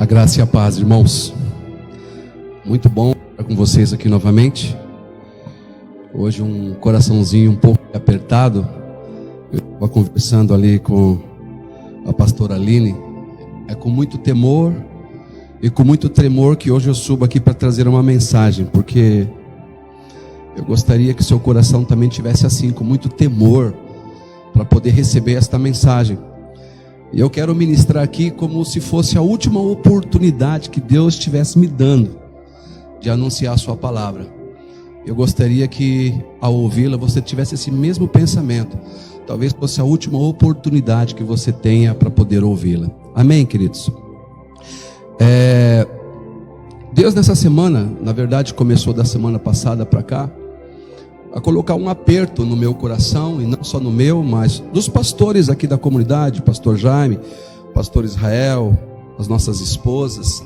A graça e a paz, irmãos. Muito bom estar com vocês aqui novamente. Hoje um coraçãozinho um pouco apertado. Eu estava conversando ali com a pastora Aline. É com muito temor e com muito tremor que hoje eu subo aqui para trazer uma mensagem, porque eu gostaria que seu coração também tivesse assim, com muito temor, para poder receber esta mensagem. E eu quero ministrar aqui como se fosse a última oportunidade que Deus estivesse me dando de anunciar a sua palavra. Eu gostaria que, ao ouvi-la, você tivesse esse mesmo pensamento. Talvez fosse a última oportunidade que você tenha para poder ouvi-la. Amém, queridos? Deus nessa semana, na verdade começou da semana passada para cá, a colocar um aperto no meu coração, e não só no meu, mas dos pastores aqui da comunidade, pastor Jaime, pastor Israel, as nossas esposas,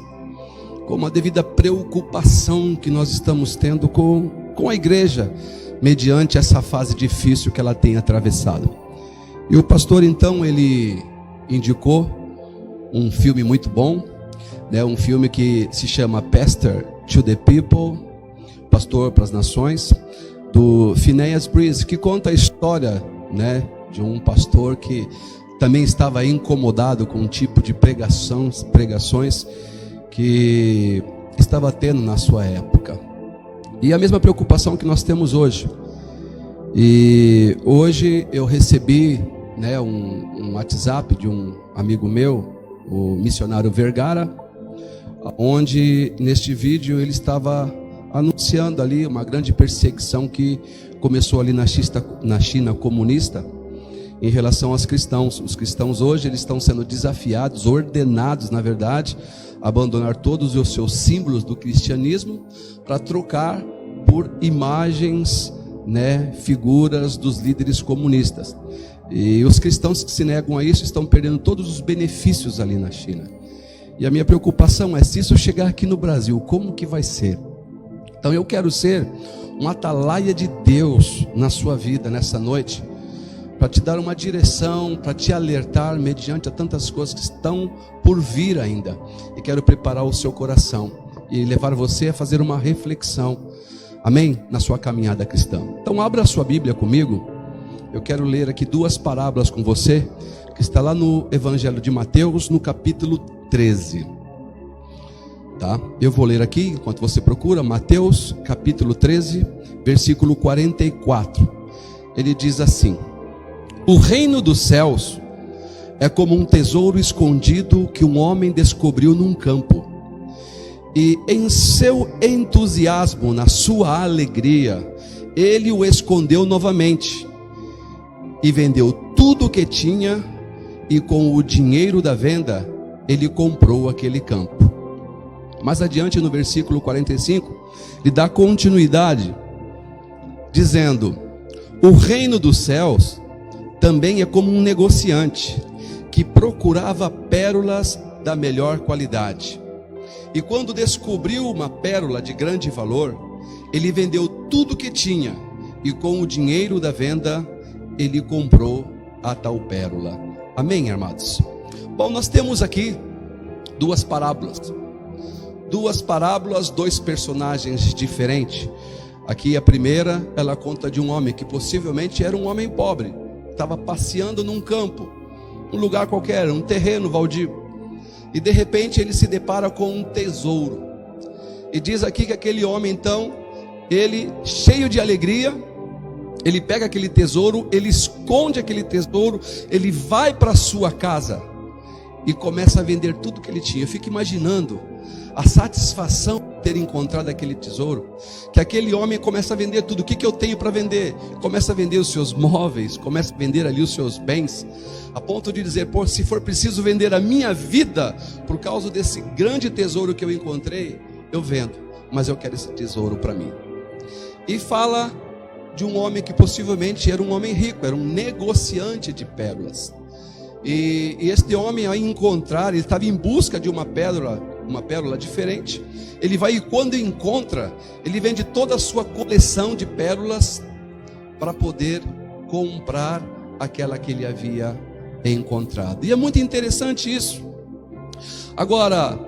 com uma devida preocupação que nós estamos tendo com a igreja, mediante essa fase difícil que ela tem atravessado. E o pastor então, ele indicou um filme muito bom, né, um filme que se chama Pastor to the People, Pastor para as Nações, do Phineas Breeze, que conta a história, né, de um pastor que também estava incomodado com um tipo de pregações que estava tendo na sua época. E a mesma preocupação que nós temos hoje. E hoje eu recebi, né, um WhatsApp de um amigo meu, o missionário Vergara, onde neste vídeo ele estava anunciando ali uma grande perseguição que começou ali na China comunista em relação aos cristãos. Os cristãos hoje eles estão sendo desafiados, ordenados na verdade, a abandonar todos os seus símbolos do cristianismo para trocar por imagens, né, figuras dos líderes comunistas. E os cristãos que se negam a isso estão perdendo todos os benefícios ali na China. E a minha preocupação é, se isso chegar aqui no Brasil, como que vai ser? Então eu quero ser um atalaia de Deus na sua vida nessa noite, para te dar uma direção, para te alertar mediante a tantas coisas que estão por vir ainda. E quero preparar o seu coração e levar você a fazer uma reflexão, amém? Na sua caminhada cristã. Então abra a sua Bíblia comigo. Eu quero ler aqui duas parábolas com você, que está lá no Evangelho de Mateus, no capítulo 13. Tá? Eu vou ler aqui, enquanto você procura, Mateus, capítulo 13, versículo 44. Ele diz assim: o reino dos céus é como um tesouro escondido que um homem descobriu num campo. E em seu entusiasmo, na sua alegria, ele o escondeu novamente. E vendeu tudo o que tinha, e com o dinheiro da venda, ele comprou aquele campo. Mais adiante no versículo 45, ele dá continuidade, dizendo: o reino dos céus também é como um negociante, que procurava pérolas da melhor qualidade. E quando descobriu uma pérola de grande valor, ele vendeu tudo que tinha, e com o dinheiro da venda, ele comprou a tal pérola. Amém, amados? Bom, nós temos aqui duas parábolas, dois personagens diferentes. Aqui a primeira, ela conta de um homem que possivelmente era um homem pobre, estava passeando num campo, um lugar qualquer, um terreno baldio, e de repente ele se depara com um tesouro. E diz aqui que aquele homem então, ele cheio de alegria, ele pega aquele tesouro, ele esconde aquele tesouro, ele vai para a sua casa e começa a vender tudo que ele tinha. Eu fico imaginando a satisfação de ter encontrado aquele tesouro, que aquele homem começa a vender tudo. O que eu tenho para vender? Começa a vender os seus móveis, começa a vender ali os seus bens, a ponto de dizer: pô, se for preciso vender a minha vida por causa desse grande tesouro que eu encontrei, eu vendo, mas eu quero esse tesouro para mim. E fala de um homem que possivelmente era um homem rico, era um negociante de pérolas. E este homem, ao encontrar, ele estava em busca de uma pérola diferente. Ele vai, e quando encontra, ele vende toda a sua coleção de pérolas para poder comprar aquela que ele havia encontrado. E é muito interessante isso. Agora,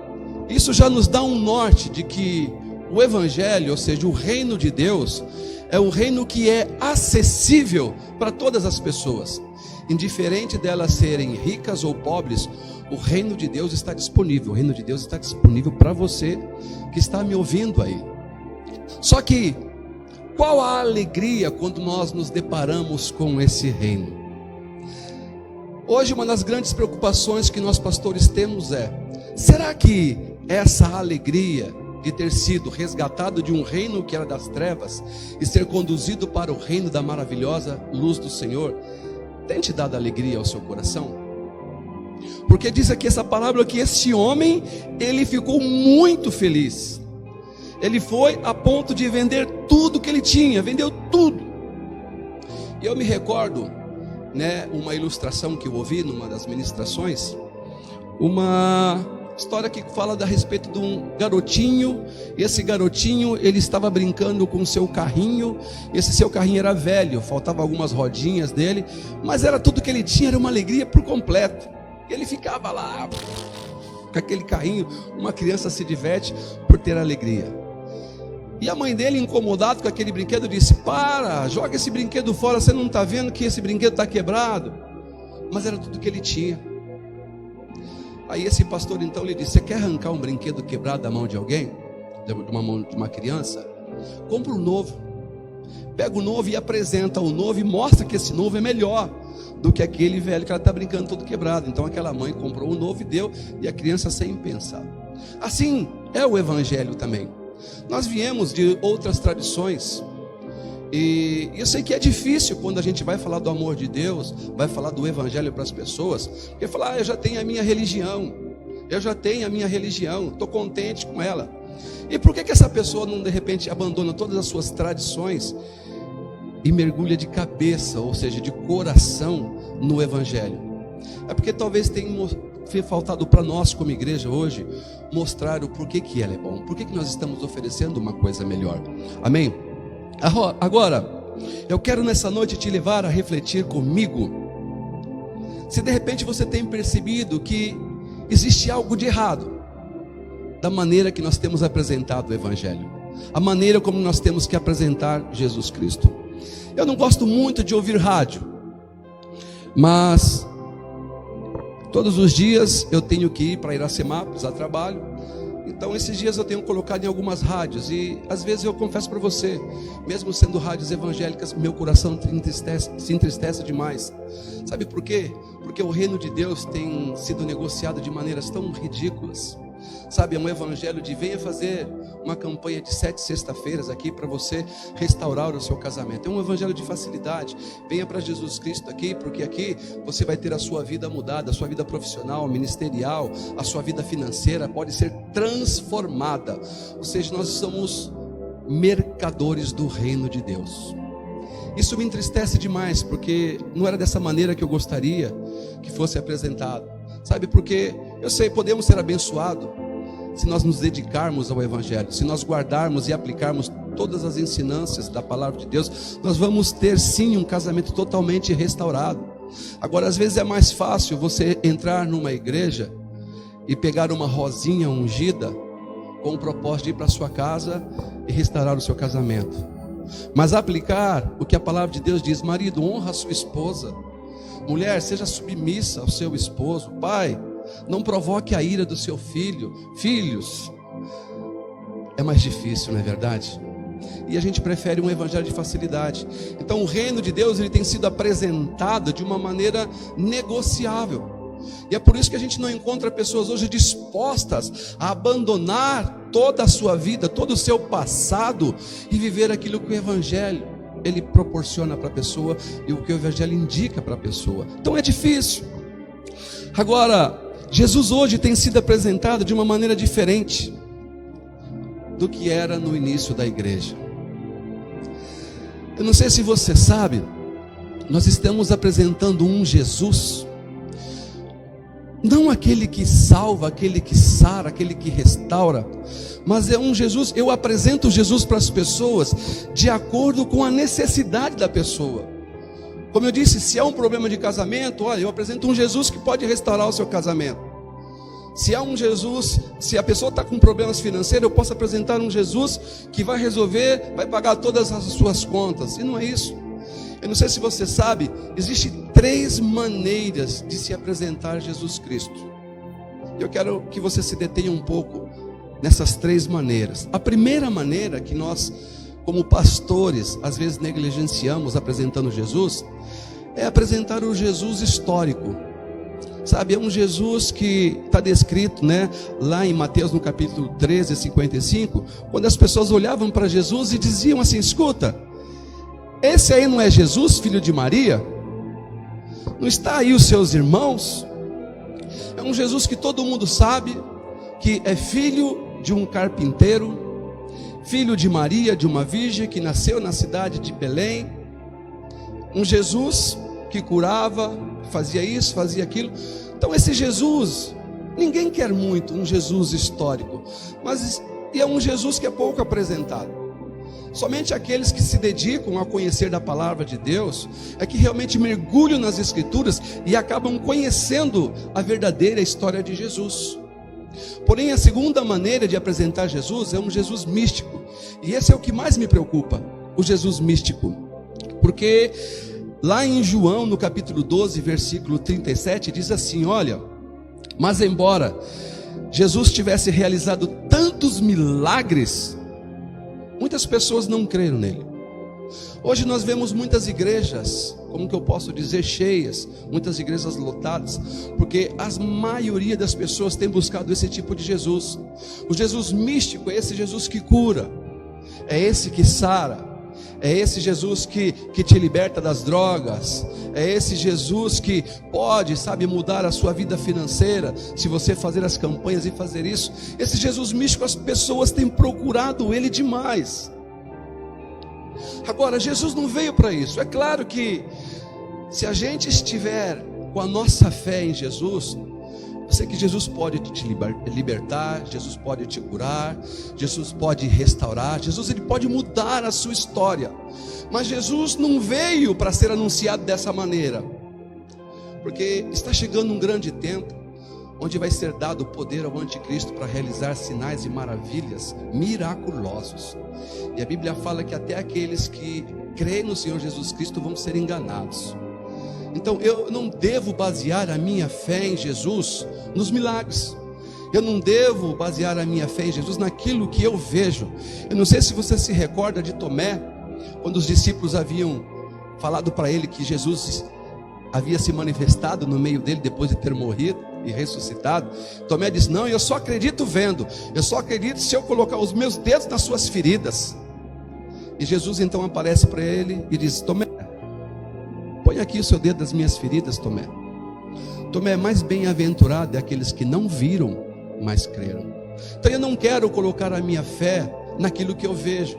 Isso já nos dá um norte de que o Evangelho, ou seja, o reino de Deus, é um reino que é acessível para todas as pessoas. Indiferente delas serem ricas ou pobres, o reino de Deus está disponível. O reino de Deus está disponível para você que está me ouvindo aí. Só que, qual a alegria quando nós nos deparamos com esse reino? Hoje uma das grandes preocupações que nós pastores temos é: será que essa alegria de ter sido resgatado de um reino que era das trevas e ser conduzido para o reino da maravilhosa luz do Senhor tem te dado alegria ao seu coração? Porque diz aqui essa palavra que esse homem, ele ficou muito feliz. Ele foi a ponto de vender tudo que ele tinha, vendeu tudo. E eu me recordo, uma ilustração que eu ouvi numa das ministrações, uma história que fala a respeito de um garotinho. Esse garotinho, ele estava brincando com o seu carrinho. Esse seu carrinho era velho, faltavam algumas rodinhas dele, mas era tudo que ele tinha, era uma alegria por completo. Ele ficava lá com aquele carrinho. Uma criança se diverte por ter alegria. E a mãe dele, incomodado com aquele brinquedo, disse: para, joga esse brinquedo fora, você não está vendo que esse brinquedo está quebrado? Mas era tudo que ele tinha. Aí esse pastor então lhe disse: você quer arrancar um brinquedo quebrado da mão de alguém? De uma mão de uma criança? Compra um novo. Pega o novo e apresenta o novo e mostra que esse novo é melhor do que aquele velho que ela está brincando todo quebrado. Então aquela mãe comprou o novo e deu, e a criança sem pensar. Assim é o Evangelho também. Nós viemos de outras tradições, e eu sei que é difícil quando a gente vai falar do amor de Deus, vai falar do Evangelho para as pessoas, porque falar: eu já tenho a minha religião, estou contente com ela. E por que essa pessoa não de repente abandona todas as suas tradições e mergulha de cabeça, ou seja, de coração no Evangelho? É porque talvez tenha faltado para nós como igreja hoje mostrar o porquê que ela é bom, porquê que nós estamos oferecendo uma coisa melhor. Amém? Agora, eu quero nessa noite te levar a refletir comigo. Se de repente você tem percebido que existe algo de errado da maneira que nós temos apresentado o Evangelho, a maneira como nós temos que apresentar Jesus Cristo. Eu não gosto muito de ouvir rádio, mas todos os dias eu tenho que ir para Iracemápolis a trabalho. Então esses dias eu tenho colocado em algumas rádios, e às vezes eu confesso para você, mesmo sendo rádios evangélicas, meu coração se entristece demais. Sabe por quê? Porque o reino de Deus tem sido negociado de maneiras tão ridículas. Sabe, é um evangelho de venha fazer uma campanha de 7 sexta-feiras aqui para você restaurar o seu casamento. É um evangelho de facilidade. Venha para Jesus Cristo aqui, porque aqui você vai ter a sua vida mudada, a sua vida profissional, ministerial, a sua vida financeira pode ser transformada. Ou seja, nós somos mercadores do reino de Deus. Isso me entristece demais, porque não era dessa maneira que eu gostaria que fosse apresentado. Sabe, porque eu sei, podemos ser abençoados se nós nos dedicarmos ao Evangelho, se nós guardarmos e aplicarmos todas as ensinanças da palavra de Deus, nós vamos ter sim um casamento totalmente restaurado. Agora, às vezes é mais fácil você entrar numa igreja e pegar uma rosinha ungida com o propósito de ir para sua casa e restaurar o seu casamento, mas aplicar o que a palavra de Deus diz: marido, honra a sua esposa, mulher, seja submissa ao seu esposo, pai, não provoque a ira do seu filho, filhos. É mais difícil, não é verdade? E a gente prefere um evangelho de facilidade. Então o reino de Deus, ele tem sido apresentado de uma maneira negociável. E é por isso que a gente não encontra pessoas hoje dispostas a abandonar toda a sua vida, todo o seu passado e viver aquilo que o evangelho ele proporciona para a pessoa e o que o evangelho indica para a pessoa. Então é difícil. Agora, Jesus hoje tem sido apresentado de uma maneira diferente do que era no início da igreja. Eu não sei se você sabe, nós estamos apresentando um Jesus, não aquele que salva, aquele que sara, aquele que restaura, mas é um Jesus. Eu apresento Jesus para as pessoas de acordo com a necessidade da pessoa. Como eu disse, se há um problema de casamento, olha, eu apresento um Jesus que pode restaurar o seu casamento. Se há um Jesus, se a pessoa está com problemas financeiros, eu posso apresentar um Jesus que vai resolver, vai pagar todas as suas contas. E não é isso. Eu não sei se você sabe, existem 3 maneiras de se apresentar Jesus Cristo. Eu quero que você se detenha um pouco nessas 3 maneiras. A primeira maneira que nós, como pastores, às vezes negligenciamos apresentando Jesus, é apresentar o Jesus histórico. Sabe, é um Jesus que está descrito, né, lá em Mateus no capítulo 13, 55, quando as pessoas olhavam para Jesus e diziam assim: escuta, esse aí não é Jesus, filho de Maria? Não está aí os seus irmãos? É um Jesus que todo mundo sabe que é filho de um carpinteiro, filho de Maria, de uma virgem que nasceu na cidade de Belém. Um Jesus que curava, fazia isso, fazia aquilo. Então esse Jesus, ninguém quer muito um Jesus histórico, mas é um Jesus que é pouco apresentado. Somente aqueles que se dedicam a conhecer da palavra de Deus é que realmente mergulham nas Escrituras e acabam conhecendo a verdadeira história de Jesus. Porém, a segunda maneira de apresentar Jesus é um Jesus místico, e esse é o que mais me preocupa, o Jesus místico, porque lá em João, no capítulo 12, versículo 37, diz assim: olha, mas embora Jesus tivesse realizado tantos milagres, muitas pessoas não creram nele. Hoje nós vemos muitas igrejas, como que eu posso dizer, cheias, muitas igrejas lotadas, porque a maioria das pessoas tem buscado esse tipo de Jesus. O Jesus místico é esse Jesus que cura, é esse que sara, é esse Jesus que te liberta das drogas, é esse Jesus que pode, sabe, mudar a sua vida financeira, se você fazer as campanhas e fazer isso. Esse Jesus místico, as pessoas têm procurado ele demais. Agora, Jesus não veio para isso. É claro que se a gente estiver com a nossa fé em Jesus, eu sei que Jesus pode te libertar, Jesus pode te curar, Jesus pode restaurar, Jesus ele pode mudar a sua história. Mas Jesus não veio para ser anunciado dessa maneira, porque está chegando um grande tempo onde vai ser dado poder ao anticristo para realizar sinais e maravilhas miraculosos. E a Bíblia fala que até aqueles que creem no Senhor Jesus Cristo vão ser enganados. Então eu não devo basear a minha fé em Jesus nos milagres. Eu não devo basear a minha fé em Jesus naquilo que eu vejo. Eu não sei se você se recorda de Tomé, quando os discípulos haviam falado para ele que Jesus havia se manifestado no meio dele depois de ter morrido e ressuscitado. Tomé disse: não, eu só acredito vendo, eu só acredito se eu colocar os meus dedos nas suas feridas. E Jesus então aparece para ele e diz: Tomé, põe aqui o seu dedo nas minhas feridas, Tomé. Tomé, mais bem-aventurado é aqueles que não viram, mas creram. Então eu não quero colocar a minha fé naquilo que eu vejo,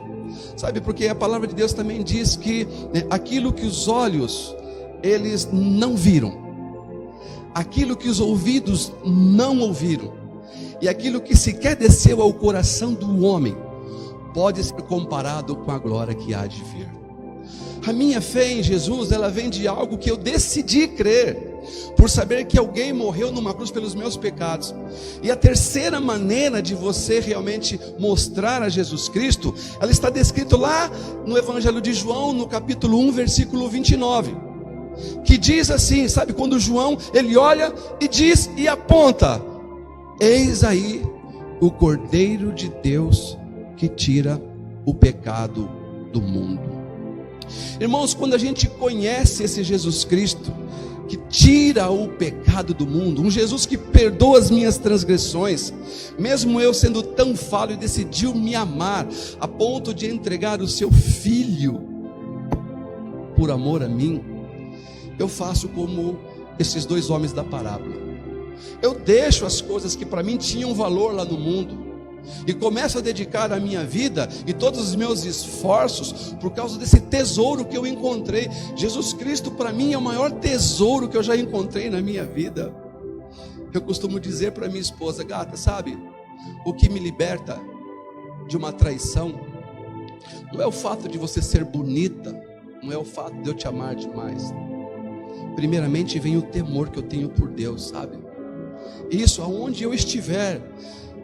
sabe, porque a palavra de Deus também diz que aquilo que os olhos eles não viram, aquilo que os ouvidos não ouviram, e aquilo que sequer desceu ao coração do homem, pode ser comparado com a glória que há de vir. A minha fé em Jesus, ela vem de algo que eu decidi crer, por saber que alguém morreu numa cruz pelos meus pecados. E a terceira maneira de você realmente mostrar a Jesus Cristo, ela está descrita lá no Evangelho de João, no capítulo 1, versículo 29, que diz assim, sabe, quando João, ele olha e diz e aponta: eis aí o Cordeiro de Deus que tira o pecado do mundo. Irmãos, quando a gente conhece esse Jesus Cristo, que tira o pecado do mundo, um Jesus que perdoa as minhas transgressões, mesmo eu sendo tão falho, decidiu me amar, a ponto de entregar o seu Filho, por amor a mim, eu faço como esses 2 homens da parábola. Eu deixo as coisas que para mim tinham valor lá no mundo, e começo a dedicar a minha vida e todos os meus esforços por causa desse tesouro que eu encontrei. Jesus Cristo para mim é o maior tesouro que eu já encontrei na minha vida. Eu costumo dizer para minha esposa: gata, sabe, o que me liberta de uma traição não é o fato de você ser bonita, não é o fato de eu te amar demais. Primeiramente vem o temor que eu tenho por Deus, sabe? Isso, aonde eu estiver,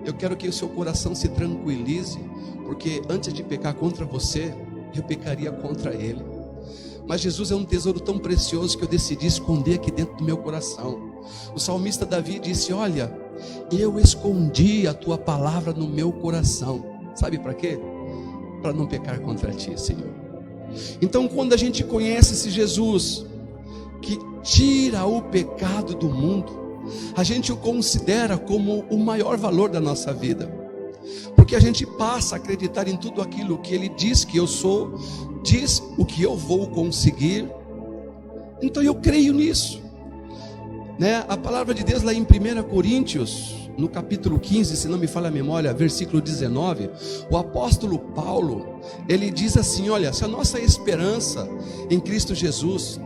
eu quero que o seu coração se tranquilize, porque antes de pecar contra você, eu pecaria contra ele. Mas Jesus é um tesouro tão precioso que eu decidi esconder aqui dentro do meu coração. O salmista Davi disse: olha, eu escondi a tua palavra no meu coração. Sabe para quê? Para não pecar contra ti, Senhor. Então, quando a gente conhece esse Jesus que tira o pecado do mundo, a gente o considera como o maior valor da nossa vida, porque a gente passa a acreditar em tudo aquilo que ele diz que eu sou, diz o que eu vou conseguir. Então eu creio nisso, né? A palavra de Deus lá em 1 Coríntios, no capítulo 15, se não me falha a memória, versículo 19, o apóstolo Paulo, ele diz assim: olha, se a nossa esperança em Cristo Jesus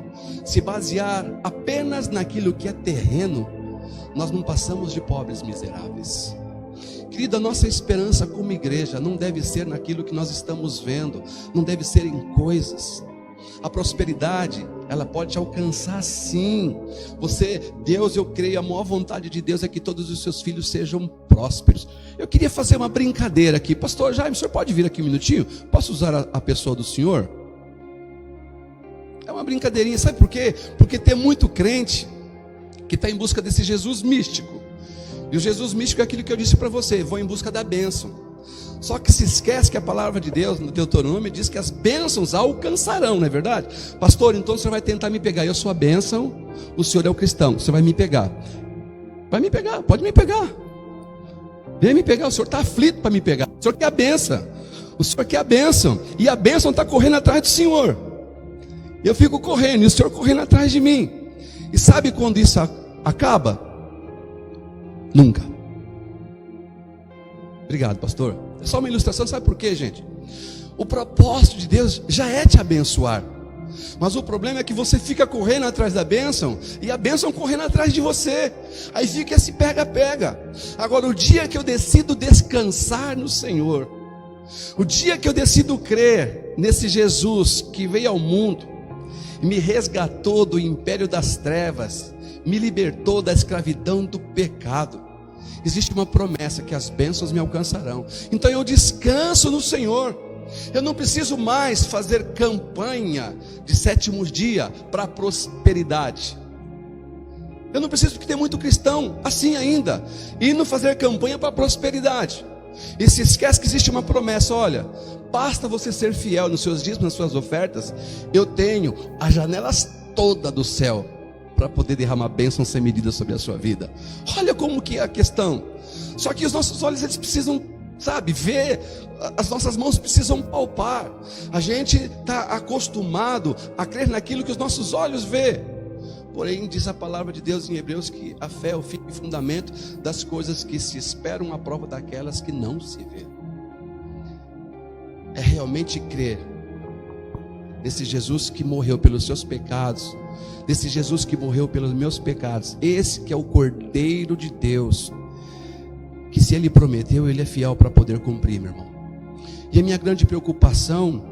se basear apenas naquilo que é terreno, nós não passamos de pobres miseráveis. Querida, a nossa esperança como igreja não deve ser naquilo que nós estamos vendo, não deve ser em coisas. A prosperidade, ela pode te alcançar sim. Deus, eu creio, a maior vontade de Deus é que todos os seus filhos sejam prósperos. Eu queria fazer uma brincadeira aqui. Pastor Jaime, o senhor pode vir aqui um minutinho? Posso usar a pessoa do senhor? É uma brincadeirinha, sabe por quê? Porque tem muito crente que está em busca desse Jesus místico. E o Jesus místico é aquilo que eu disse para você: vou em busca da bênção. Só que se esquece que a palavra de Deus no Deuteronômio diz que as bênçãos alcançarão, não é verdade? Pastor, então o senhor vai tentar me pegar. Eu sou a bênção, o senhor é o cristão, você vai me pegar. Vai me pegar, pode me pegar. Vem me pegar, o senhor está aflito para me pegar. O senhor quer a bênção, o senhor quer a bênção, e a bênção está correndo atrás do senhor. Eu fico correndo, e o senhor correndo atrás de mim. E sabe quando isso acaba? Nunca. Obrigado, pastor. É só uma ilustração, sabe por quê, gente? O propósito de Deus já é te abençoar, mas o problema é que você fica correndo atrás da bênção, e a bênção correndo atrás de você. Aí fica esse pega-pega. Agora, o dia que eu decido descansar no Senhor, o dia que eu decido crer nesse Jesus que veio ao mundo, me resgatou do império das trevas, me libertou da escravidão do pecado, existe uma promessa que as bênçãos me alcançarão. Então eu descanso no Senhor. Eu não preciso mais fazer campanha de sétimos dias para prosperidade. Eu não preciso, porque tem muito cristão assim ainda, indo fazer campanha para prosperidade, e se esquece que existe uma promessa. Olha, basta você ser fiel nos seus dízimos, nas suas ofertas, eu tenho as janelas todas do céu para poder derramar bênção sem medida sobre a sua vida. Olha como que é a questão. Só que os nossos olhos, eles precisam, sabe, ver. As nossas mãos precisam palpar. A gente está acostumado a crer naquilo que os nossos olhos vê. Porém, diz a palavra de Deus em Hebreus que a fé é o fim e fundamento das coisas que se esperam, a prova daquelas que não se vê. É realmente crer nesse Jesus que morreu pelos seus pecados, desse Jesus que morreu pelos meus pecados, esse que é o Cordeiro de Deus, que se Ele prometeu, Ele é fiel para poder cumprir, meu irmão. E a minha grande preocupação,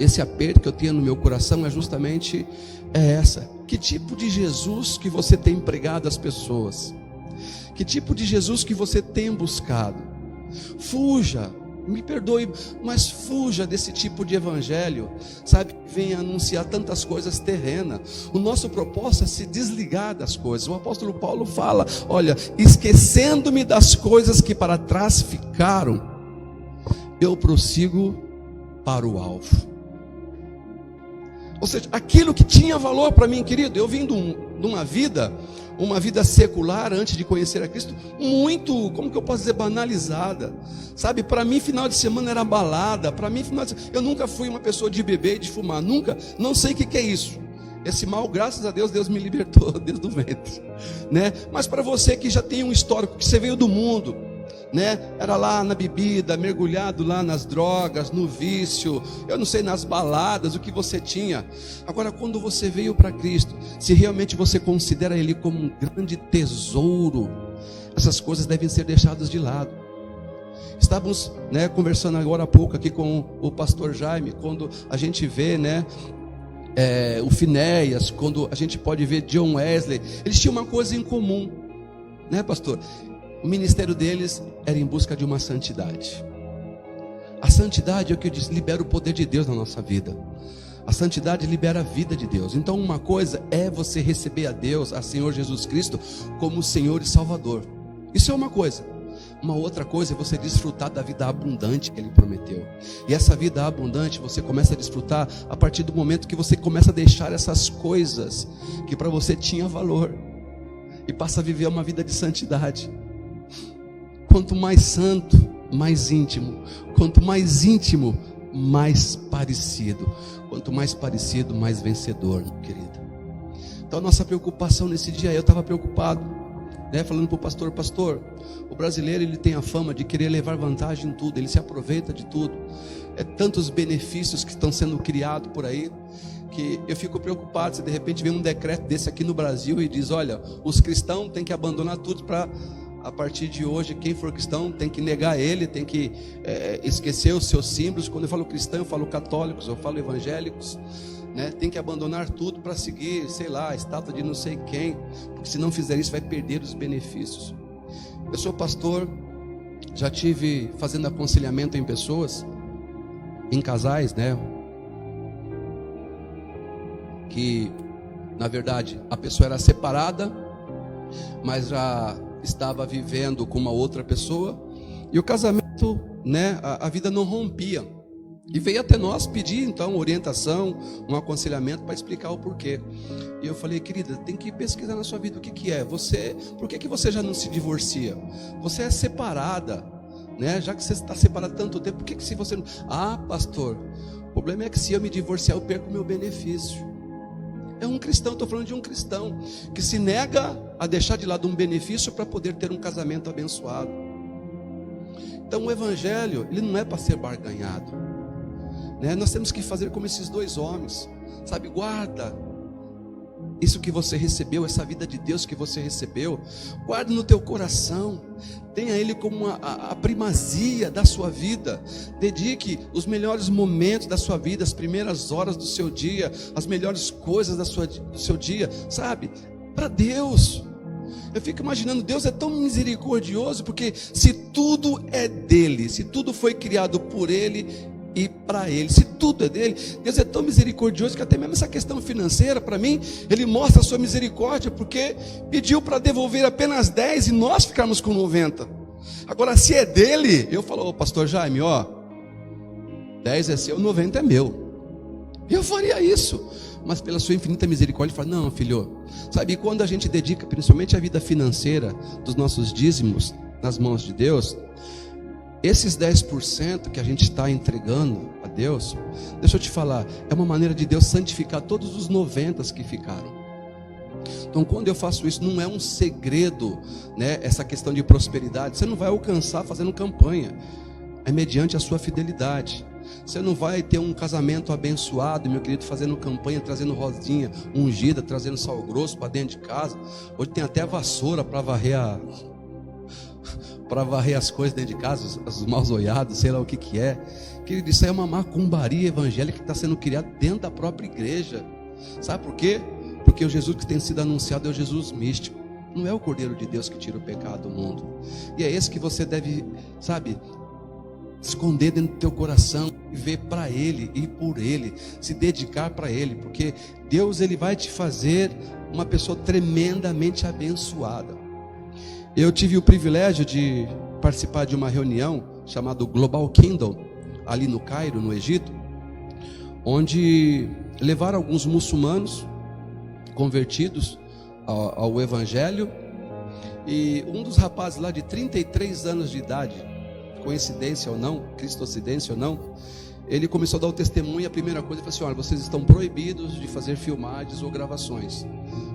esse aperto que eu tenho no meu coração é justamente essa: que tipo de Jesus que você tem pregado às pessoas? Que tipo de Jesus que você tem buscado? Fuja, me perdoe, mas fuja desse tipo de evangelho, sabe, que vem anunciar tantas coisas terrenas. O nosso propósito é se desligar das coisas. O apóstolo Paulo fala: olha, esquecendo-me das coisas que para trás ficaram, eu prossigo para o alvo. Ou seja, aquilo que tinha valor para mim, querido, eu vim de uma vida secular antes de conhecer a Cristo, muito, como que eu posso dizer, banalizada, sabe? Para mim final de semana era balada, para mim eu nunca fui uma pessoa de beber e de fumar, nunca, não sei o que é isso. Esse mal, graças a Deus, Deus me libertou desde o ventre, né? Mas para você que já tem um histórico, que você veio do mundo, né? Era lá na bebida, mergulhado lá nas drogas, no vício, eu não sei, nas baladas, o que você tinha. Agora, quando você veio para Cristo, se realmente você considera Ele como um grande tesouro, essas coisas devem ser deixadas de lado. Estávamos, né, conversando agora há pouco aqui com o pastor Jaime, quando a gente vê, né, o Finéias, quando a gente pode ver John Wesley, eles tinham uma coisa em comum, né, pastor? O ministério deles era em busca de uma santidade. A santidade é o que eu disse, libera o poder de Deus na nossa vida. A santidade libera a vida de Deus. Então uma coisa é você receber a Deus, a Senhor Jesus Cristo, como Senhor e Salvador. Isso é uma coisa. Uma outra coisa é você desfrutar da vida abundante que Ele prometeu. E essa vida abundante você começa a desfrutar a partir do momento que você começa a deixar essas coisas que para você tinha valor e passa a viver uma vida de santidade. Quanto mais santo, mais íntimo. Quanto mais íntimo, mais parecido. Quanto mais parecido, mais vencedor, querido. Então a nossa preocupação nesse dia, eu estava preocupado, né, falando para o pastor, o brasileiro ele tem a fama de querer levar vantagem em tudo, ele se aproveita de tudo. É tantos benefícios que estão sendo criados por aí, que eu fico preocupado se de repente vem um decreto desse aqui no Brasil e diz, olha, os cristãos têm que abandonar tudo para, a partir de hoje, quem for cristão tem que negar ele, tem que esquecer os seus símbolos. Quando eu falo cristão, eu falo católicos, eu falo evangélicos, né? Tem que abandonar tudo para seguir, sei lá, a estátua de não sei quem, porque se não fizer isso vai perder os benefícios. Eu sou pastor, já tive fazendo aconselhamento em pessoas, em casais, né? Que na verdade a pessoa era separada, mas já estava vivendo com uma outra pessoa, e o casamento, né, a vida não rompia, e veio até nós pedir então orientação, um aconselhamento para explicar o porquê. E eu falei, querida, tem que pesquisar na sua vida o que é você, por que você já não se divorcia? Você é separada, né? Já que você está separada há tanto tempo, por que se você não... Ah, pastor, o problema é que se eu me divorciar eu perco o meu benefício. É um cristão, estou falando de um cristão que se nega a deixar de lado um benefício para poder ter um casamento abençoado. Então o evangelho, ele não é para ser barganhado, né? Nós temos que fazer como esses dois homens, sabe? Guarda isso que você recebeu, essa vida de Deus que você recebeu, guarda no teu coração, tenha Ele como a primazia da sua vida. Dedique os melhores momentos da sua vida, as primeiras horas do seu dia, as melhores coisas do seu dia, sabe? Para Deus. Eu fico imaginando, Deus é tão misericordioso, porque se tudo é dele, se tudo foi criado por Ele e para Ele, se tudo é dele, Deus é tão misericordioso que até mesmo essa questão financeira, para mim, Ele mostra a sua misericórdia, porque pediu para devolver apenas 10 e nós ficarmos com 90. Agora, se é dele, eu falo, pastor Jaime, 10 é seu, 90 é meu. Eu faria isso, mas pela sua infinita misericórdia, ele fala, não, filho, sabe, quando a gente dedica principalmente a vida financeira dos nossos dízimos nas mãos de Deus, esses 10% que a gente está entregando a Deus, deixa eu te falar, é uma maneira de Deus santificar todos os 90 que ficaram. Então quando eu faço isso, não é um segredo, né, essa questão de prosperidade, você não vai alcançar fazendo campanha, é mediante a sua fidelidade. Você não vai ter um casamento abençoado, meu querido, fazendo campanha, trazendo rosinha ungida, trazendo sal grosso para dentro de casa. Hoje tem até vassoura para varrer as coisas dentro de casa, os mausoleados, sei lá o que é. Querido, isso aí é uma macumbaria evangélica que está sendo criada dentro da própria igreja. Sabe por quê? Porque o Jesus que tem sido anunciado é o Jesus místico, não é o Cordeiro de Deus que tira o pecado do mundo. E é esse que você deve, sabe, esconder dentro do teu coração, viver para Ele e por Ele, se dedicar para Ele, porque Deus, Ele vai te fazer uma pessoa tremendamente abençoada. Eu tive o privilégio de participar de uma reunião chamada Global Kingdom, ali no Cairo, no Egito, onde levaram alguns muçulmanos convertidos ao Evangelho, e um dos rapazes lá de 33 anos de idade, coincidência ou não, cristocidência ou não, ele começou a dar o testemunho, e a primeira coisa foi assim, olha, vocês estão proibidos de fazer filmagens ou gravações,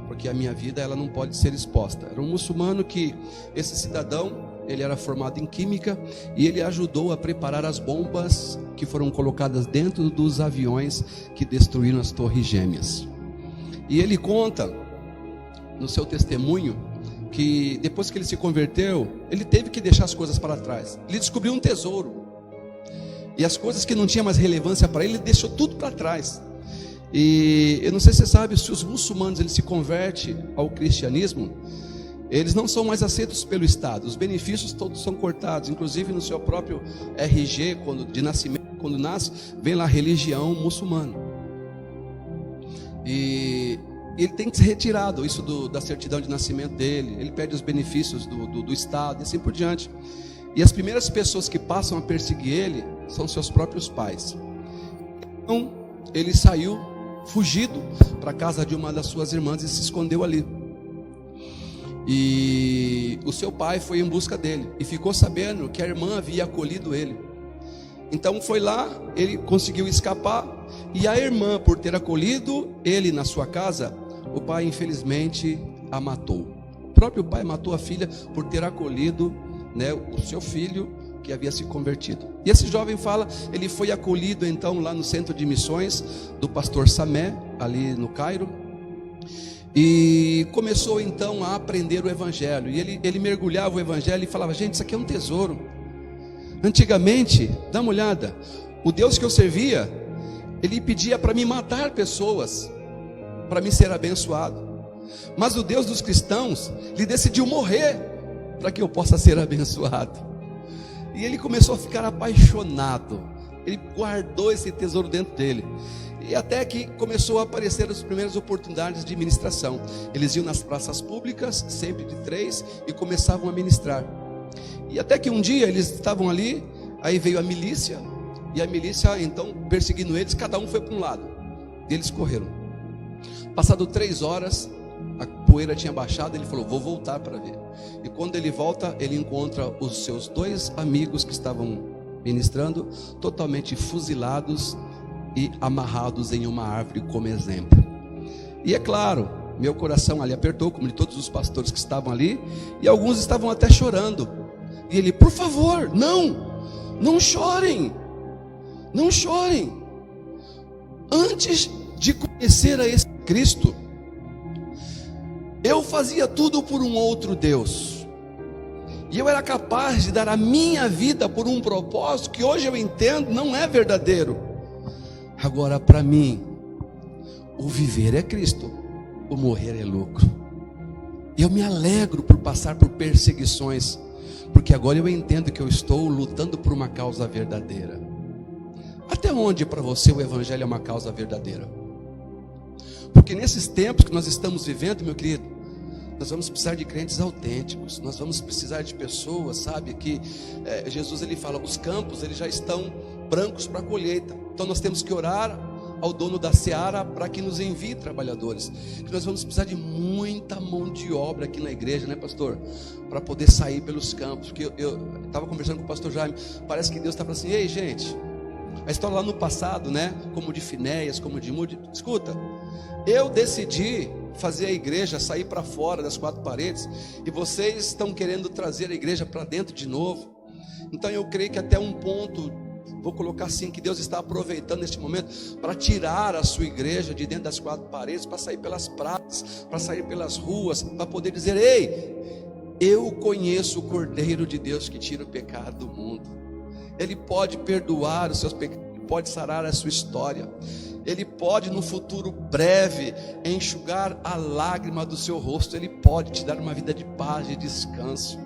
porque a minha vida ela não pode ser exposta. Era um muçulmano que, esse cidadão, ele era formado em química, e ele ajudou a preparar as bombas que foram colocadas dentro dos aviões que destruíram as Torres Gêmeas. E ele conta, no seu testemunho, que depois que ele se converteu, ele teve que deixar as coisas para trás. Ele descobriu um tesouro, e as coisas que não tinham mais relevância para ele, ele deixou tudo para trás. E eu não sei se você sabe, se os muçulmanos eles se convertem ao cristianismo, eles não são mais aceitos pelo Estado. Os benefícios todos são cortados, inclusive no seu próprio RG, de nascimento, quando nasce, vem lá religião muçulmana. E ele tem que ser retirado, isso da certidão de nascimento dele. Ele perde os benefícios do Estado e assim por diante. E as primeiras pessoas que passam a perseguir ele são seus próprios pais. Então ele saiu fugido para a casa de uma das suas irmãs e se escondeu ali. E o seu pai foi em busca dele e ficou sabendo que a irmã havia acolhido ele. Então foi lá, ele conseguiu escapar. E a irmã, por ter acolhido ele na sua casa, o pai infelizmente a matou. O próprio pai matou a filha por ter acolhido, né, o seu filho que havia se convertido. E esse jovem fala, ele foi acolhido então lá no centro de missões do pastor Samé, ali no Cairo. E começou então a aprender o evangelho. E ele mergulhava o evangelho e falava: gente, isso aqui é um tesouro. Antigamente, dá uma olhada, o Deus que eu servia, ele pedia para me matar pessoas, para me ser abençoado. Mas o Deus dos cristãos, ele decidiu morrer para que eu possa ser abençoado. E ele começou a ficar apaixonado. Ele guardou esse tesouro dentro dele. E até que começou a aparecer as primeiras oportunidades de ministração. Eles iam nas praças públicas, sempre de 3, e começavam a ministrar. E até que um dia eles estavam ali, aí veio a milícia, e a milícia então perseguindo eles, cada um foi para um lado, e eles correram. Passado 3 horas, a poeira tinha baixado, ele falou: vou voltar para ver. E quando ele volta, ele encontra os seus 2 amigos que estavam ministrando, totalmente fuzilados e amarrados em uma árvore como exemplo. E é claro, meu coração ali apertou, como de todos os pastores que estavam ali, e alguns estavam até chorando. E ele: por favor, não chorem, não chorem. Antes de conhecer a esse Cristo, eu fazia tudo por um outro Deus, e eu era capaz de dar a minha vida por um propósito que hoje eu entendo não é verdadeiro. Agora, para mim, o viver é Cristo, o morrer é lucro. Eu me alegro por passar por perseguições, porque agora eu entendo que eu estou lutando por uma causa verdadeira. Até onde para você o evangelho é uma causa verdadeira? Porque nesses tempos que nós estamos vivendo, meu querido, nós vamos precisar de crentes autênticos. Nós vamos precisar de pessoas, sabe, que Jesus ele fala, os campos eles já estão brancos para a colheita. Então nós temos que orar ao dono da seara para que nos envie trabalhadores. Que nós vamos precisar de muita mão de obra aqui na igreja, né, pastor? Para poder sair pelos campos. Porque eu estava conversando com o pastor Jaime, parece que Deus está falando assim: ei, gente, a história lá no passado, né, como de Finéias, como de Mude, escuta, eu decidi fazer a igreja sair para fora das 4 paredes, e vocês estão querendo trazer a igreja para dentro de novo. Então eu creio que até um ponto, vou colocar assim, que Deus está aproveitando neste momento para tirar a sua igreja de dentro das 4 paredes, para sair pelas praças, para sair pelas ruas, para poder dizer: ei, eu conheço o Cordeiro de Deus que tira o pecado do mundo. Ele pode perdoar os seus pecados, pode sarar a sua história. Ele pode no futuro breve enxugar a lágrima do seu rosto. Ele pode te dar uma vida de paz e descanso.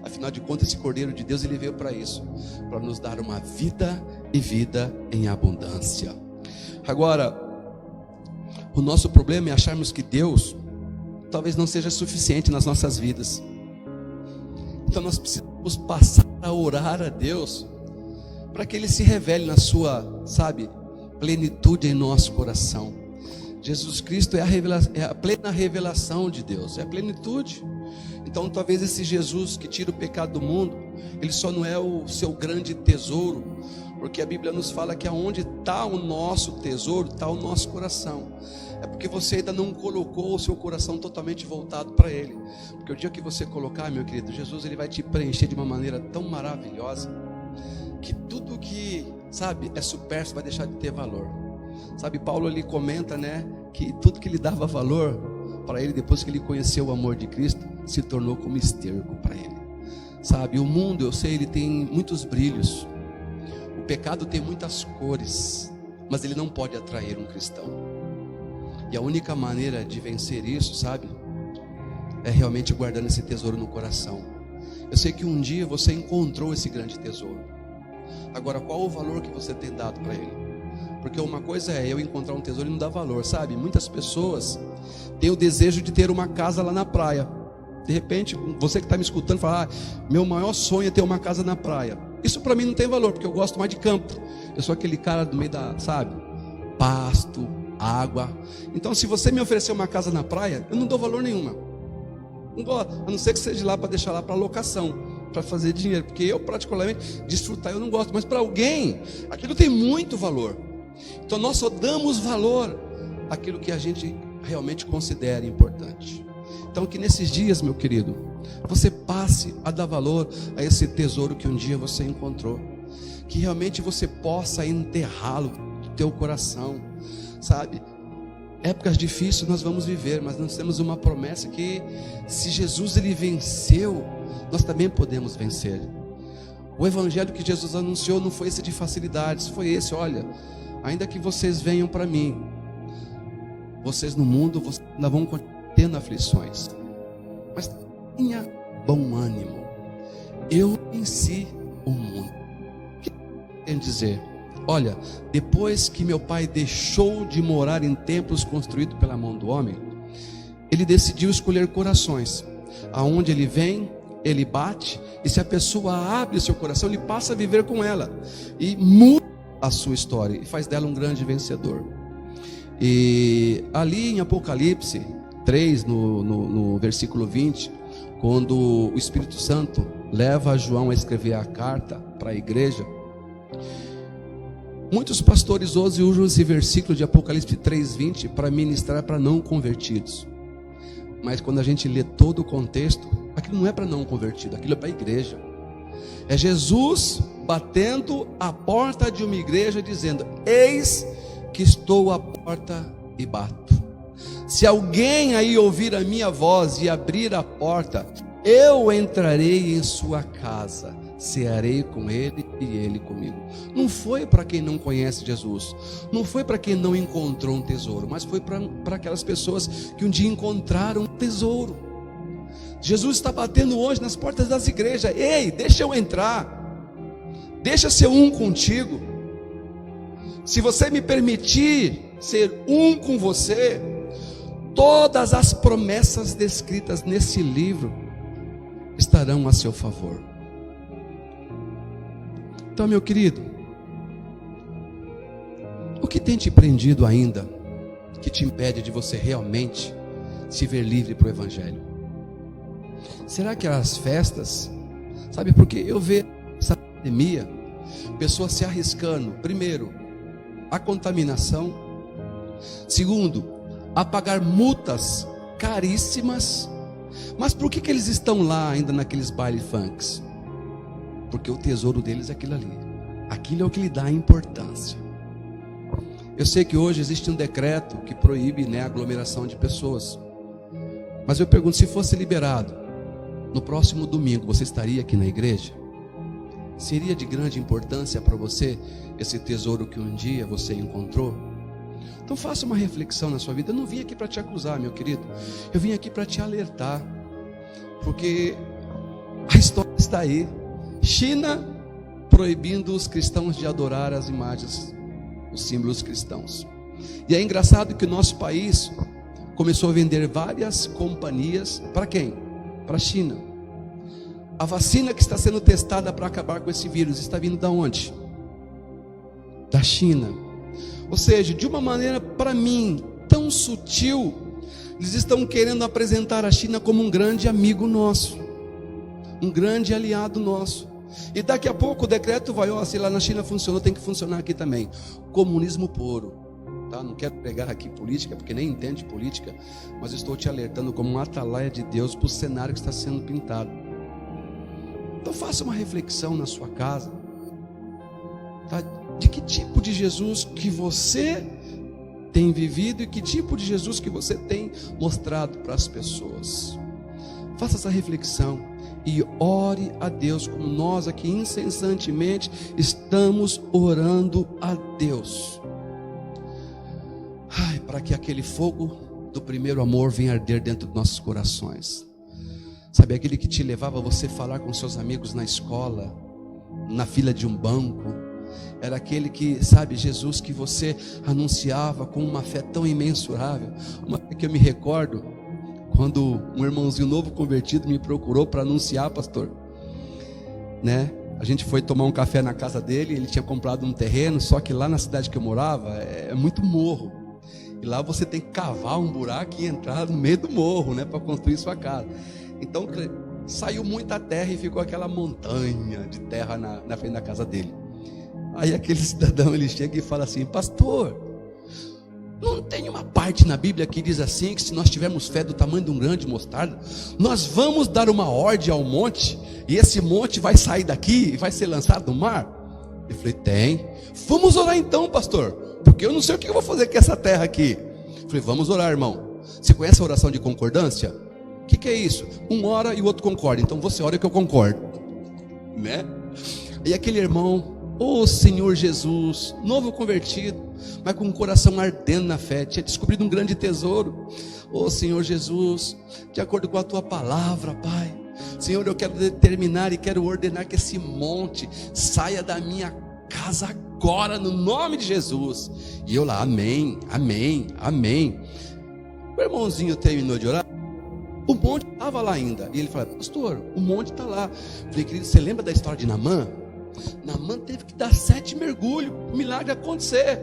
Afinal de contas, esse Cordeiro de Deus, ele veio para isso, para nos dar uma vida e vida em abundância. Agora, o nosso problema é acharmos que Deus talvez não seja suficiente nas nossas vidas. Então nós precisamos passar a orar a Deus para que Ele se revele na sua, sabe, plenitude em nosso coração. Jesus Cristo é a plena revelação de Deus, é a plenitude. Então talvez esse Jesus que tira o pecado do mundo, ele só não é o seu grande tesouro, porque a Bíblia nos fala que aonde está o nosso tesouro, está o nosso coração. É porque você ainda não colocou o seu coração totalmente voltado para Ele. Porque o dia que você colocar, meu querido, Jesus ele vai te preencher de uma maneira tão maravilhosa, que tudo que, sabe, é supérfluo vai deixar de ter valor. Sabe, Paulo ele comenta, né, que tudo que lhe dava valor para ele, depois que ele conheceu o amor de Cristo, se tornou como esterco para ele. Sabe, o mundo, eu sei, ele tem muitos brilhos, o pecado tem muitas cores, mas ele não pode atrair um cristão. E a única maneira de vencer isso, sabe, é realmente guardando esse tesouro no coração. Eu sei que um dia você encontrou esse grande tesouro. Agora, qual o valor que você tem dado para ele? Porque uma coisa é eu encontrar um tesouro e não dar valor, sabe? Muitas pessoas têm o desejo de ter uma casa lá na praia. De repente, você que está me escutando fala: meu maior sonho é ter uma casa na praia. Isso para mim não tem valor, porque eu gosto mais de campo. Eu sou aquele cara do meio da, sabe? Pasto, água. Então, se você me oferecer uma casa na praia, eu não dou valor nenhuma. Não gosto, a não ser que seja lá para deixar lá para locação, para fazer dinheiro. Porque eu, particularmente, desfrutar eu não gosto. Mas para alguém, aquilo tem muito valor. Então, nós só damos valor àquilo que a gente realmente considera importante. Então, que nesses dias, meu querido, você passe a dar valor a esse tesouro que um dia você encontrou. Que realmente você possa enterrá-lo no teu coração, sabe? Épocas difíceis nós vamos viver, mas nós temos uma promessa que se Jesus ele venceu, nós também podemos vencer. O evangelho que Jesus anunciou não foi esse de facilidades, foi esse: olha, ainda que vocês venham para mim, vocês no mundo vocês ainda vão tendo aflições, mas tenha bom ânimo, eu venci o mundo. O que quer dizer? Olha, depois que meu pai deixou de morar em templos construídos pela mão do homem, ele decidiu escolher corações. Aonde ele vem, ele bate, e se a pessoa abre o seu coração, ele passa a viver com ela e muda a sua história e faz dela um grande vencedor. E ali em Apocalipse 3, no versículo 20, quando o Espírito Santo leva João a escrever a carta para a igreja, muitos pastores hoje usam esse versículo de Apocalipse 3:20 para ministrar para não convertidos. Mas quando a gente lê todo o contexto, aquilo não é para não convertido, aquilo é para a igreja. É Jesus batendo a porta de uma igreja dizendo: eis que estou à porta e bato. Se alguém aí ouvir a minha voz e abrir a porta, eu entrarei em sua casa, cearei com ele e ele comigo. Não foi para quem não conhece Jesus, não foi para quem não encontrou um tesouro, mas foi para aquelas pessoas que um dia encontraram um tesouro. Jesus está batendo hoje nas portas das igrejas: ei, deixa eu entrar, deixa ser um contigo. Se você me permitir ser um com você, todas as promessas descritas nesse livro estarão a seu favor. Então, meu querido, o que tem te prendido ainda, que te impede de você realmente se ver livre para o evangelho? Será que as festas? Sabe, porque eu vejo essa pandemia, pessoas se arriscando, primeiro, a contaminação, segundo, a pagar multas caríssimas. Mas por que eles estão lá ainda naqueles baile funks? Porque o tesouro deles é aquilo ali. Aquilo é o que lhe dá importância. Eu sei que hoje existe um decreto que proíbe, a aglomeração de pessoas. Mas eu pergunto, se fosse liberado, no próximo domingo você estaria aqui na igreja? Seria de grande importância para você esse tesouro que um dia você encontrou? Então faça uma reflexão na sua vida. Eu não vim aqui para te acusar, meu querido. Eu vim aqui para te alertar. Porque a história está aí. China proibindo os cristãos de adorar as imagens, os símbolos cristãos. E é engraçado que o nosso país começou a vender várias companhias. Para quem? Para a China. A vacina que está sendo testada para acabar com esse vírus está vindo da onde? Da China. Ou seja, de uma maneira, para mim, tão sutil, eles estão querendo apresentar a China como um grande amigo nosso, um grande aliado nosso. E daqui a pouco o decreto vai: se lá na China funcionou, tem que funcionar aqui também. Comunismo puro, tá? Não quero pregar aqui política, porque nem entende política, mas estou te alertando como um atalaia de Deus para o cenário que está sendo pintado. Então faça uma reflexão na sua casa, tá? De que tipo de Jesus que você tem vivido e que tipo de Jesus que você tem mostrado para as pessoas. Faça essa reflexão e ore a Deus, como nós aqui incessantemente estamos orando a Deus. Para que aquele fogo do primeiro amor venha arder dentro dos nossos corações. Sabe, aquele que te levava a você falar com seus amigos na escola, na fila de um banco. Era aquele que, sabe, Jesus, que você anunciava com uma fé tão imensurável. Uma fé que eu me recordo, quando um irmãozinho novo convertido me procurou para anunciar, pastor, né? A gente foi tomar um café na casa dele. Ele tinha comprado um terreno, só que lá na cidade que eu morava é muito morro. E lá você tem que cavar um buraco e entrar no meio do morro, né, para construir sua casa. Então saiu muita terra e ficou aquela montanha de terra na frente da casa dele. Aí aquele cidadão, ele chega e fala assim: pastor, não tem uma parte na Bíblia que diz assim, que se nós tivermos fé do tamanho de um grão de mostarda, nós vamos dar uma ordem ao monte, e esse monte vai sair daqui e vai ser lançado no mar? Eu falei: tem. Vamos orar então, pastor, porque eu não sei o que eu vou fazer com essa terra aqui. Eu falei: vamos orar, irmão. Você conhece a oração de concordância? O que é isso? Um ora e o outro concorda. Então você ora que eu concordo, né? E aquele irmão, Senhor Jesus, novo convertido, mas com o coração ardendo na fé, tinha descobrido um grande tesouro. Senhor Jesus, de acordo com a tua palavra, Pai, Senhor, eu quero determinar e quero ordenar que esse monte saia da minha casa agora, no nome de Jesus. E eu lá: amém, amém, amém. O irmãozinho terminou de orar, o monte estava lá ainda, e ele falou: pastor, o monte está lá. Eu falei: querido, você lembra da história de Naamã? Naamã teve que dar 7 mergulhos, o milagre acontecer.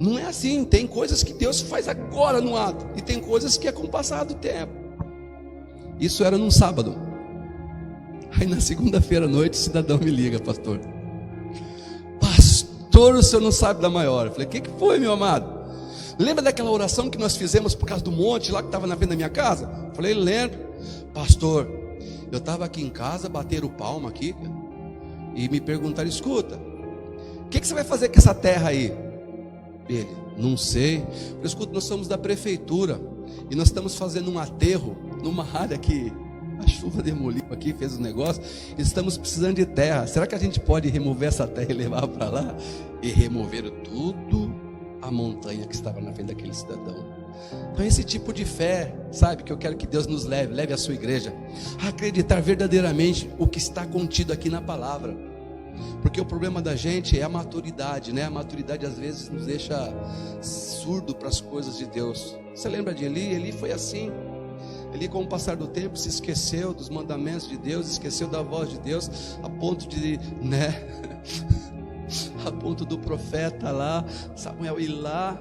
Não é assim, tem coisas que Deus faz agora no ato, e tem coisas que é com o passar do tempo. Isso era num sábado. Aí na segunda-feira à noite o cidadão me liga: pastor, o senhor não sabe da maior. Eu falei: o que foi, meu amado? Lembra daquela oração que nós fizemos por causa do monte lá que estava na frente da minha casa? Eu falei: lembro. Pastor, eu estava aqui em casa, bateram palma aqui e me perguntaram: escuta, o que você vai fazer com essa terra aí? Ele: não sei. Eu falei: escuta, nós somos da prefeitura e nós estamos fazendo um aterro numa área que a chuva demoliu aqui, fez um negócio, e estamos precisando de terra. Será que a gente pode remover essa terra e levar para lá? E removeram tudo a montanha que estava na frente daquele cidadão. Então esse tipo de fé, sabe, que eu quero que Deus nos leve a sua igreja a acreditar verdadeiramente o que está contido aqui na palavra. Porque o problema da gente é a maturidade, né? A maturidade às vezes nos deixa surdo para as coisas de Deus. Você lembra de Eli? Eli foi assim. Eli, com o passar do tempo, se esqueceu dos mandamentos de Deus, esqueceu da voz de Deus, a ponto de, né, a ponto do profeta lá, Samuel, ir lá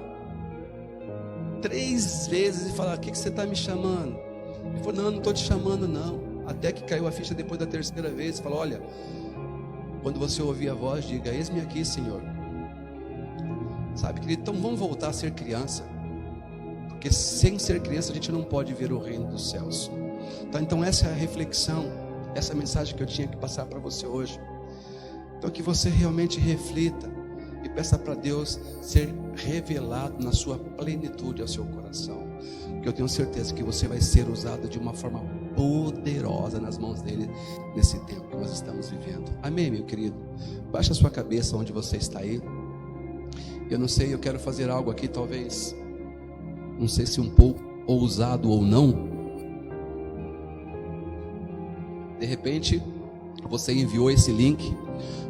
3 vezes e falar: o que você está me chamando? Ele falou: não estou te chamando não. Até que caiu a ficha depois da 3ª vez. Falou: olha, quando você ouvir a voz, diga: eis-me aqui, Senhor. Sabe, querido, então vamos voltar a ser criança, porque sem ser criança a gente não pode ver o reino dos céus. Então essa é a reflexão, essa mensagem que eu tinha que passar para você hoje. Então que você realmente reflita e peça para Deus ser revelado na sua plenitude ao seu coração, porque eu tenho certeza que você vai ser usado de uma forma poderosa nas mãos dele nesse tempo que nós estamos vivendo. Amém, meu querido? Baixa a sua cabeça onde você está aí. Eu não sei, eu quero fazer algo aqui, talvez, não sei se um pouco ousado ou não. De repente você enviou esse link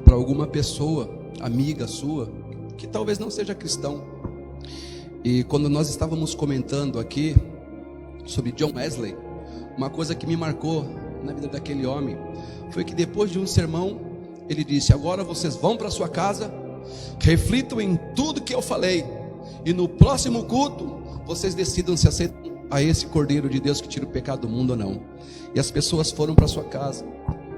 para alguma pessoa, amiga sua, que talvez não seja cristão. E quando nós estávamos comentando aqui sobre John Wesley, uma coisa que me marcou na vida daquele homem foi que depois de um sermão ele disse: agora vocês vão para sua casa, reflitam em tudo que eu falei, e no próximo culto vocês decidam se aceitam a esse Cordeiro de Deus que tira o pecado do mundo ou não. E as pessoas foram para sua casa,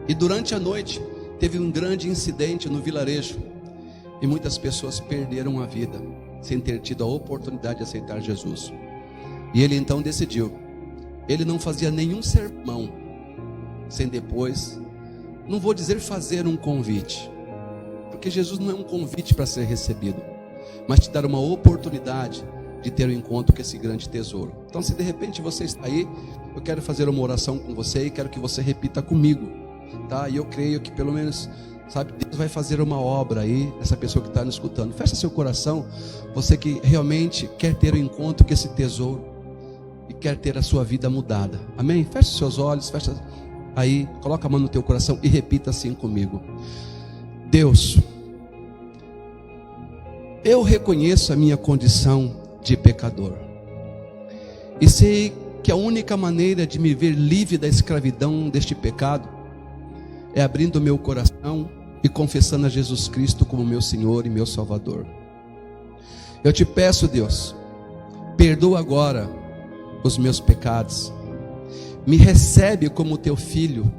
e durante a noite teve um grande incidente no vilarejo, e muitas pessoas perderam a vida sem ter tido a oportunidade de aceitar Jesus. E ele então decidiu, ele não fazia nenhum sermão sem depois, não vou dizer fazer um convite, porque Jesus não é um convite para ser recebido, mas te dar uma oportunidade de ter um encontro com esse grande tesouro. Então, se de repente você está aí, eu quero fazer uma oração com você e quero que você repita comigo, tá? E eu creio que pelo menos, sabe, Deus vai fazer uma obra aí, essa pessoa que está nos escutando. Fecha seu coração, você que realmente quer ter um encontro com esse tesouro. e quer ter a sua vida mudada. Amém? Feche os seus olhos, fecha aí, coloca a mão no teu coração e repita assim comigo: Deus, eu reconheço a minha condição de pecador e sei que a única maneira de me ver livre da escravidão deste pecado é abrindo meu coração e confessando a Jesus Cristo como meu Senhor e meu Salvador. Eu te peço, Deus, perdoa agora os meus pecados, me recebe como teu filho,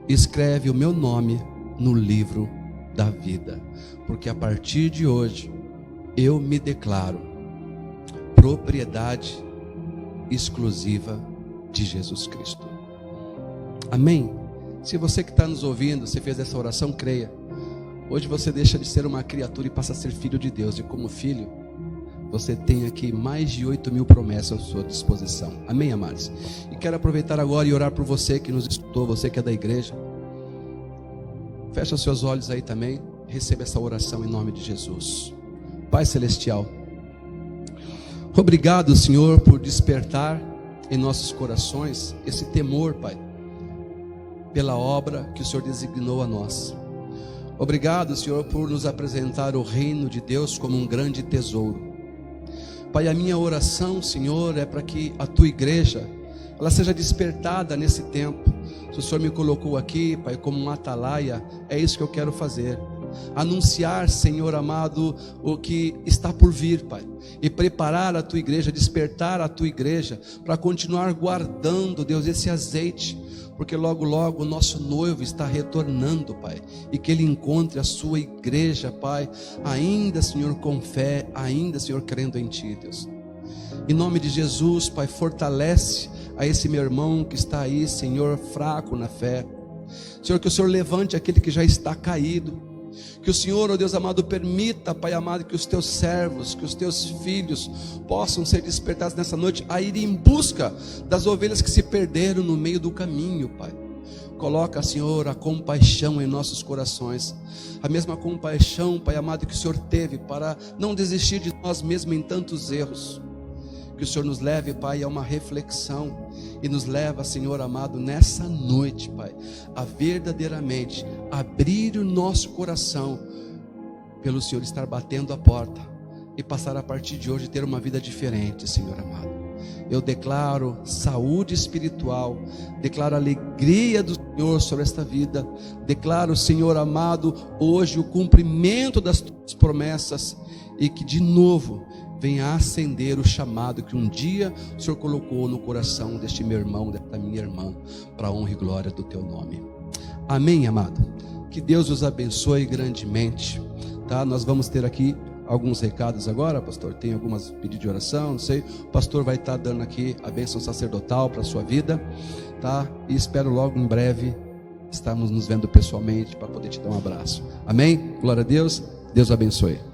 escreve o meu nome no livro da vida, porque a partir de hoje eu me declaro propriedade exclusiva de Jesus Cristo. Amém? Se você que está nos ouvindo, você fez essa oração, creia. Hoje você deixa de ser uma criatura e passa a ser filho de Deus, e como filho você tem aqui mais de 8.000 promessas à sua disposição. Amém, amados? E quero aproveitar agora e orar por você que nos escutou, você que é da igreja. Fecha os seus olhos aí também. Receba essa oração em nome de Jesus. Pai Celestial, obrigado, Senhor, por despertar em nossos corações esse temor, Pai, pela obra que o Senhor designou a nós. Obrigado, Senhor, por nos apresentar o reino de Deus como um grande tesouro. Pai, a minha oração, Senhor, é para que a tua igreja, ela seja despertada nesse tempo. Se o Senhor me colocou aqui, Pai, como um atalaia, é isso que eu quero fazer. Anunciar, Senhor amado, o que está por vir, Pai, e preparar a tua igreja, despertar a tua igreja, para continuar guardando, Deus, esse azeite, porque logo logo o nosso noivo está retornando, Pai, e que ele encontre a sua igreja, Pai, ainda, Senhor, com fé, ainda, Senhor, crendo em ti, Deus. Em nome de Jesus, Pai, fortalece a esse meu irmão que está aí, Senhor, fraco na fé. Senhor, que o Senhor levante aquele que já está caído. Que o Senhor, ó Deus amado, permita, Pai amado, que os teus servos, que os teus filhos possam ser despertados nessa noite a ir em busca das ovelhas que se perderam no meio do caminho, Pai. Coloca, Senhor, a compaixão em nossos corações, a mesma compaixão, Pai amado, que o Senhor teve para não desistir de nós mesmos em tantos erros. Que o Senhor nos leve, Pai, a uma reflexão e nos leva, Senhor amado, nessa noite, Pai, a verdadeiramente abrir o nosso coração pelo Senhor estar batendo a porta e passar a partir de hoje ter uma vida diferente, Senhor amado. Eu declaro saúde espiritual, declaro alegria do Senhor sobre esta vida, declaro, Senhor amado, hoje o cumprimento das tuas promessas e que de novo venha acender o chamado que um dia o Senhor colocou no coração deste meu irmão, desta minha irmã, para a honra e glória do teu nome. Amém, amado? Que Deus os abençoe grandemente, tá? Nós vamos ter aqui alguns recados agora, pastor. Tem algumas pedidos de oração, não sei. O pastor vai estar dando aqui a bênção sacerdotal para a sua vida, tá? E espero logo em breve estarmos nos vendo pessoalmente para poder te dar um abraço. Amém? Glória a Deus. Deus abençoe.